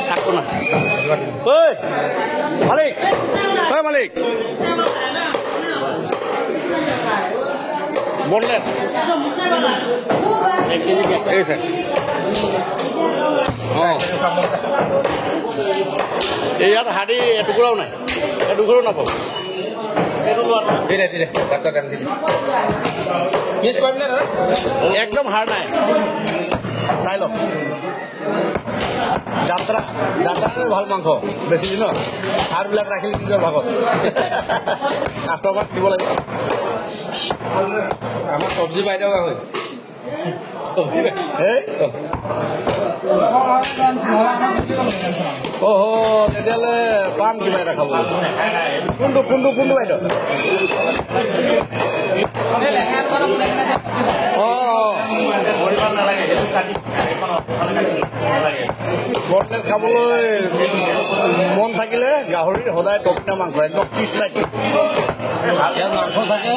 থাকো না মালিক মালিক boneless এই স্যাৰ এই ইয়াত হাড়ি এটুকুৰাও নাই এটুকুৰাও নাপাব একদম হাড় নাই চাই লওক যাত্ৰা ভাল মাংস বেছি দিন হাড়বিলাক ৰাখিলে নিজৰ ভাগত কাষ্টমাৰক দিব লাগিব আমাৰ চব্জি বাইদেউ হয় চব্জি তেতিয়াহ'লে পাম কিবা এটা খাব কোনটো বাইদেউ বনলেছ খাবলৈ মন থাকিলে গাহৰিৰ সদায় টপিনা মাংস একদম পিচ থাকে ইয়াত মাংস থাকে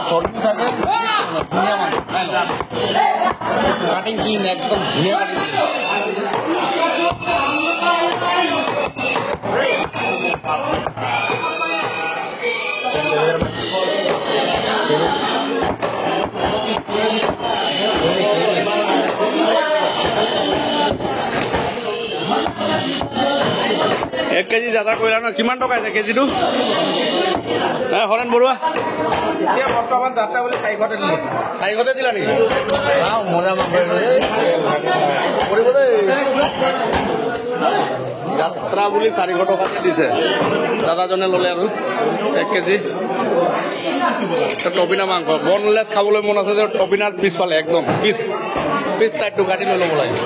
চৰ্বি থাকে ধুনীয়া মাংস কাটিং ক্লিন একদম ধুনীয়া কাটিং এক কেজি জাদা কইলা ন কিমান টকা আছে কেজিটো হৰেণ বৰুৱা এতিয়া বৰ্তমান যাত্ৰা বুলি 400 দিলা নেকি মজা মাংস যাত্ৰা বুলি 400 টকাতে দিছে দাদাজনে ল'লে আৰু 1 কেজি টপিনা মাংস বনলেছ খাবলৈ মন আছে যে টপিনাৰ পিছ পালে একদম পিছ চাইডটো কাটি লৈ ল'ব লাগে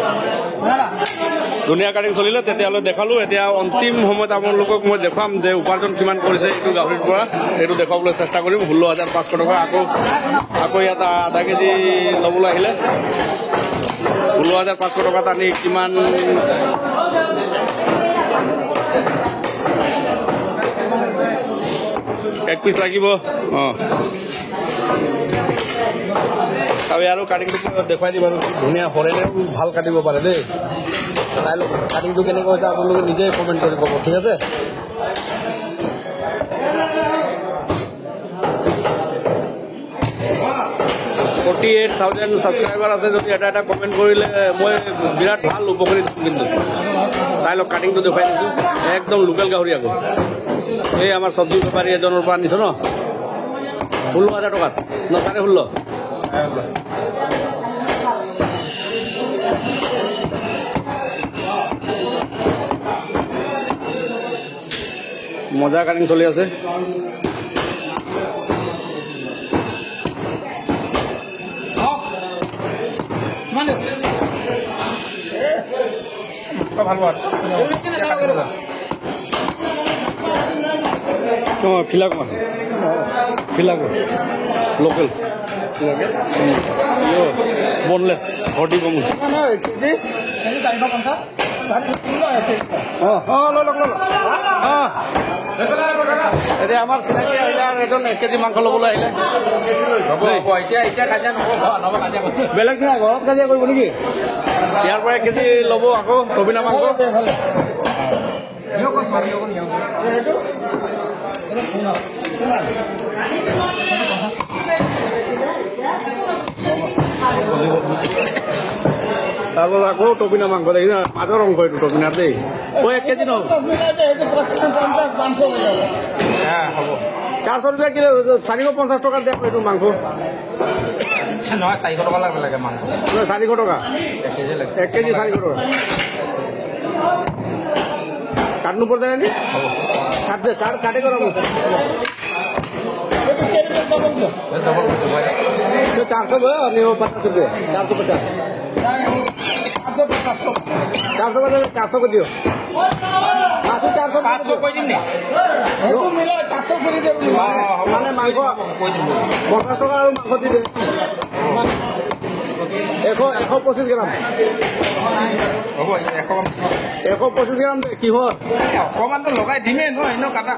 ধুনীয়া কাটিং চলিলে তেতিয়াহ'লে দেখালোঁ এতিয়া অন্তিম সময়ত আপোনালোকক মই দেখুৱাম যে উপাৰ্জন কিমান কৰিছে এইটো গাহৰিৰ পৰা এইটো দেখুৱাবলৈ চেষ্টা কৰিম 16,500 টকা আকৌ ইয়াত আধা কেজি ল'বলৈ আহিলে 16,500 টকাত আনি কিমান এক পিচ লাগিব আৰু কাটিংটো দেখুৱাই দিম আৰু ধুনীয়া হৰেণেও ভাল কাটিব পাৰে দেই চাই লওক কাটিংটো কেনেকৈ হৈছে আপোনালোকে নিজে কমেণ্ট কৰি ক'ব ঠিক আছে 48,000 সাবস্ক্ৰাইবাৰ আছে যদি এটা কমেন্ট কৰিলে মই বিৰাট ভাল উপকাৰী কিন্তু চাই লওক কাটিংটো দেখাই দিছো একদম লোকেল গাহৰি আকৌ এই আমাৰ সবজি বেপাৰী এজনৰ পৰা আনিছো ন 16,000 টকাত ন 16,500 মজা কাটিং চলি আছে ফিলাক মাছ ফিলাক লোকেল বনলেছ ভৰ্তি কম এতিয়া আমাৰ চিনাকি আহিলে আৰু এজন 1 কেজি মাংস ল'বলৈ আহিলে বেলেগ নাই ঘৰত কাজিয়া কৰিব নেকি ইয়াৰ পৰা 1 কেজি ল'ব আকৌ টবিনা মাংস তাৰপৰা আকৌ টপিনা মাংস দেখি মাজৰ অংশ এইটো টপিনাৰ দেই 1 কেজি নহ'ল 400 টকা কিলো 450 টকা দেখো এইটো মাংস নহয় 400 টকা লাগে মাংস 400 টকা 1 কেজি 400 টকা কাটনো পড়তে না কাটছে কাটে করাবো 400 और 50 रुपये 450 400 को दियो 500 कोई दिन नहीं माने मांगो 50 টাকা আর মাংস দি দে 125 গ্রাম হ'ব 125 গ্রাম কি হয় অকমান তো লগাই দিমে ন এনো কাটা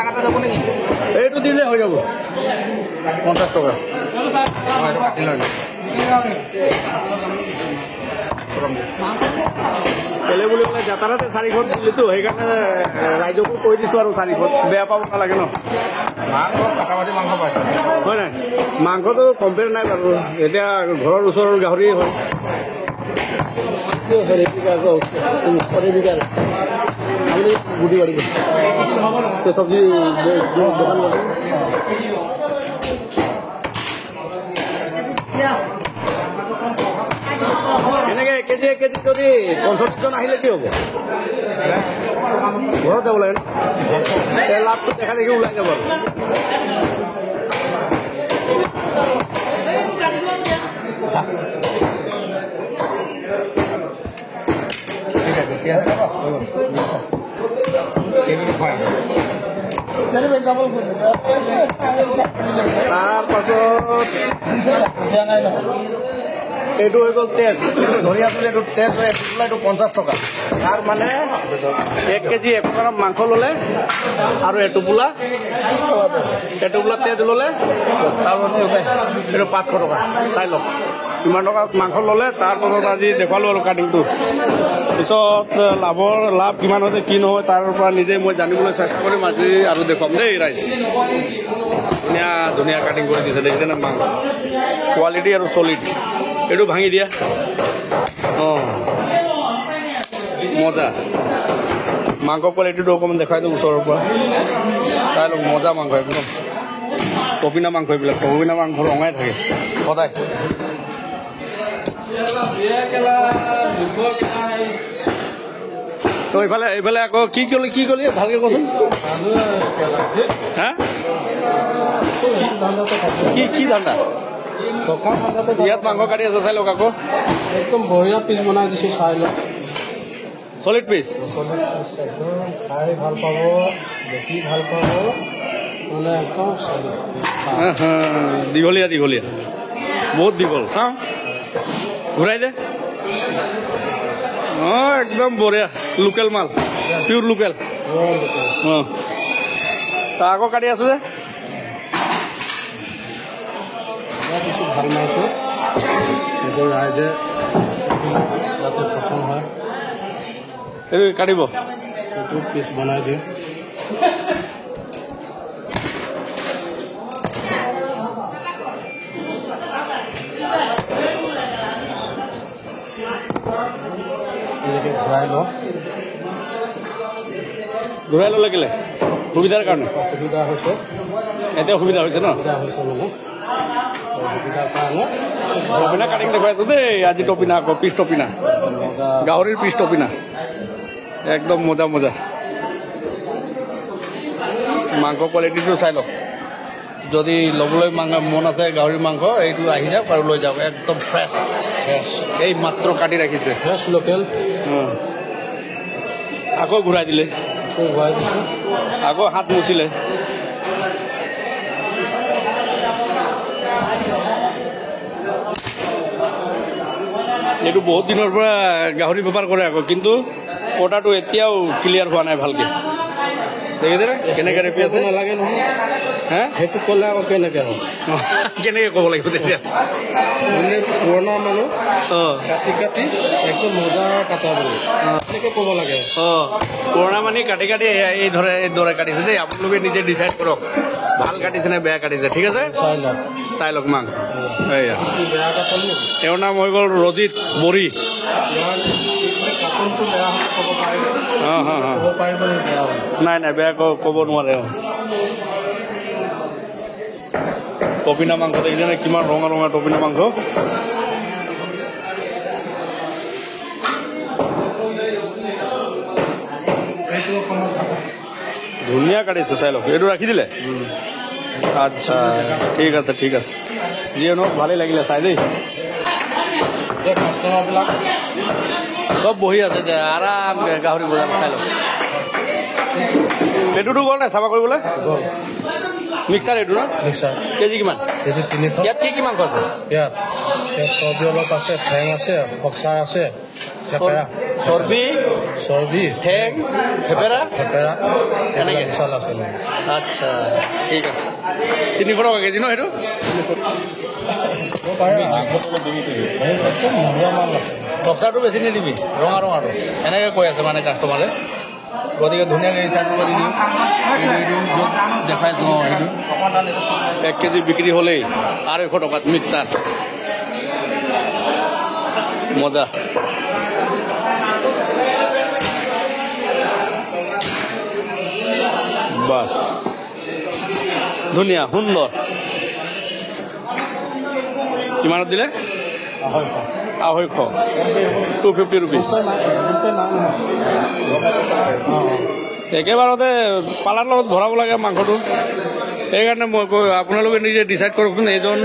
কাটা যাব নেকি এইটো দিলে হৈ যাব 50 টাকা কাটি লয় দেখুৱাম কেলে বুলি ক'লে যাতায়াতে 400 দিলেতো সেইকাৰণে ৰাইজকো কৈ দিছোঁ আৰু 400 বেয়া পাব নালাগে ন মাংস কাটাবাটি মাংস পাইছে হয় নাই মাংসটো কম্পেয়াৰ নাই বাৰু এতিয়া ঘৰৰ ওচৰৰ গাহৰি হয় চব্জি দোকান এনেকে কেজি যদি 50 জন আহিলে কি হ'ব ঘৰত যাব লাগে লাভটো দেখা দেখি ওলাই যাব এইটো হৈ গ'ল তেজ ধৰি আছো এইটো তেজ হয় এইটো 50 টকা তাৰ মানে 1 কেজি 1 গ্ৰাম মাংস ল'লে আৰু এটুকুলা তেজ ল'লে এইটো 500 টকা চাই লওক কিমান টকা মাংস ল'লে তাৰপাছত আজি দেখুৱালোঁ আৰু কাটিংটো পিছত লাভ কিমান হৈছে কি নহয় তাৰ পৰা নিজে মই জানিবলৈ চেষ্টা কৰিম আজি আৰু দেখুৱাম দেই ৰাইজ ধুনীয়া ধুনীয়া কাটিং কৰি দিছে দেখিছে নে মাংস কোৱালিটি আৰু চলিড এইটো ভাঙি দিয়া অঁ মজা মাংস কোৱালিটিটো অকণমান দেখাই দিওঁ ওচৰৰ পৰা চাই লওক মজা মাংস একদম টপিনা মাংস এইবিলাক টপিনা মাংস ৰঙাই থাকে সদায় তো এইফালে আকৌ কি ক'লি ভালকে কচোন হা কি ধান্দা ইয়াত মাংস কাটি আছে চাই লওক আকৌ একদম বঢ়িয়া পিচ বনাই দিছোঁ চাই লওক সলিড পিচ খাই ভাল পাব দেখি ভাল পাব মানে একদম দীঘলীয়া বহুত দীঘল চাওঁ ঘূৰাই দে অঁ একদম বঢ়িয়া লোকেল মাল পিয়ৰ লোকেল অঁ তাৰ আকৌ কাটি আছো যে কিছু ভাল মাছ নিজৰ ৰাইজে যাতে পচন্দ হয় এইটো কাটিব এইটো পিচ বনাই দিওঁ এনেকৈ ঘূৰাই ল'লে কেলে সুবিধাৰ কাৰণে সুবিধা হৈছে এতিয়া সুবিধা হৈছে ন সুবিধা হৈছে মানে সুবিধাৰ কাৰণে টপিনা কাটিং দেখুৱাই আছো দেই আজি টপিনা আকৌ পিচ টপিনা গাহৰিৰ পিচ টপিনা একদম মজা মাংস কোৱালিটিটো চাই লওক যদি ল'বলৈ মন আছে গাহৰিৰ মাংস এইটো আহি যাওক আৰু লৈ যাওক একদম ফ্ৰেছ এই মাত্ৰ কাটি ৰাখিছে ফ্ৰেছ লোকেল আকৌ ঘূৰাই দিলে ঘূৰাই দিছোঁ আকৌ হাত মুচিলে এইটো বহুত দিনৰ পৰা গাহৰি বেপাৰ কৰে আকৌ কিন্তু কটাটো এতিয়াও ক্লিয়াৰ হোৱা নাই ভালকে দেখিছে নে কেনেকে ৰেপি আছে নালাগে নহয় হে সেইটো ক'লে আকৌ কেনেকৈ হ'ব কেনেকে ক'ব লাগিব তেতিয়া মানে পুৰণা মানুহ কাটি একদম মজা কাটা বুলি এনেকৈ ক'ব লাগে পুৰণা মানে কাটি এইদৰে কাটিছে দেই আপোনালোকে নিজে ডিচাইড কৰক ভাল কাটিছে নে বেয়া কাটিছে ঠিক আছে চাই লওক মাংস এয়া বেয়া কাটলো তেওঁৰ নাম হৈ গ'ল ৰজিত বড়ি নাই বেয়া ক'ব নোৱাৰে টপিনা মাংস দেখিছে নে কিমান ৰঙা টপিনা মাংস ধুনীয়া কাটিছে চাই লওক এইটো ৰাখি দিলে আচ্ছা ঠিক আছে যিয়ে নহওক ভালেই লাগিলে চাই দেই কাষ্টমাৰবিলাক চব বহি আছে যে আৰাম গাহৰি বজাৰ চাই লওক এইটোতো গ'ল নাই চাফা কৰিবলৈ মিক্সাৰ এইটো ন মিক্সাৰ কেজি কিমান কেজি 300 ইয়াত কি মাংস আছে ইয়াত চৰ্বি অলপ আছে ঠেং আছে ফক্সাৰ আছে চৰ্বি ঠেং থেপেৰা এনেকৈ মছলা আছে আচ্ছা ঠিক আছে 300 টকা কেজি ন সেইটো পাৰে একদম মজা মাল আছে টপচাৰটো বেছি নিদিবি ৰঙা ৰঙাটো এনেকৈ কৈ আছে মানে কাষ্টমাৰে গতিকে ধুনীয়াকৈ এই চাৰ্টটো দি দিওঁ এইটো য'ত দেখাইছোঁ অঁ এইটো 1 কেজি বিক্ৰী হ'লেই 250 টকাত মিক্সাৰ মজা বাছ ধুনীয়া সুন্দৰ কিমানত দিলে 250 250 ৰুপিজ একেবাৰতে পালাৰ লগত ভৰাব লাগে মাংসটো সেইকাৰণে মই কৈ আপোনালোকে নিজে ডিচাইড কৰকচোন এইজন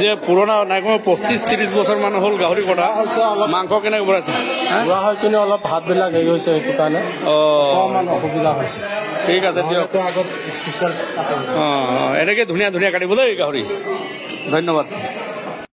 যে পুৰণা নাই কমেও 25-30 বছৰ মান হ'ল গাহৰি কটা মাংস কেনেকৈ বনাইছে বুঢ়া হৈ কিনে অলপ ভাতবিলাক হেৰি হৈছে সেইটো কাৰণে অকণমান অসুবিধা হৈছে ঠিক আছে দিয়ক আগত স্পেচিয়েল অঁ এনেকৈ ধুনীয়া ধুনীয়া কাটিব দেই গাহৰি ধন্যবাদ